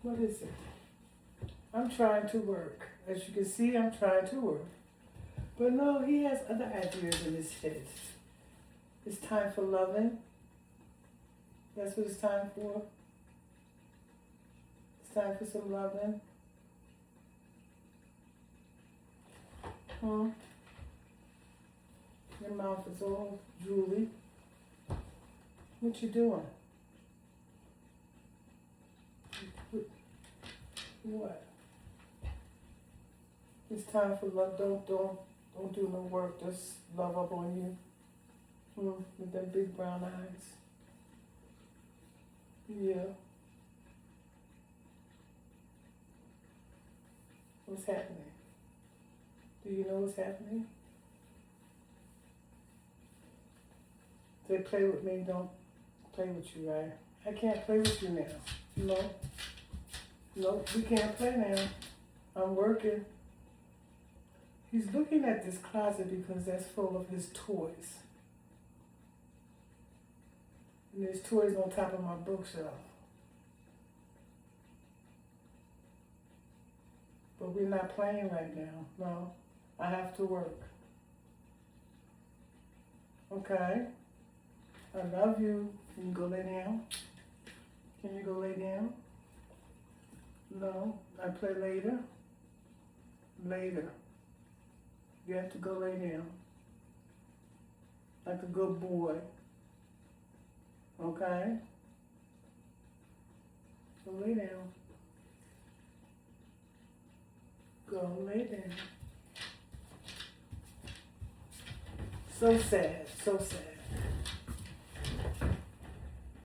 What is it? I'm trying to work. As you can see, I'm trying to work. But no, he has other ideas in his head. It's time for loving. That's what it's time for. It's time for some loving. Your mouth is all drooly. What you doing? What? It's time for love. Don't do no work. Just love up on you. With them big brown eyes. Yeah. What's happening? Do you know what's happening? They play with me, don't play with you, right? I can't play with you now. No, we can't play now. I'm working. He's looking at this closet because that's full of his toys. And there's toys on top of my bookshelf. But we're not playing right now. No, I have to work. Okay? I love you. Can you go lay down? Can you go lay down? No, I play later. Later. You have to go lay down. Like a good boy. Okay? Go lay down. Go lay down. So sad, so sad.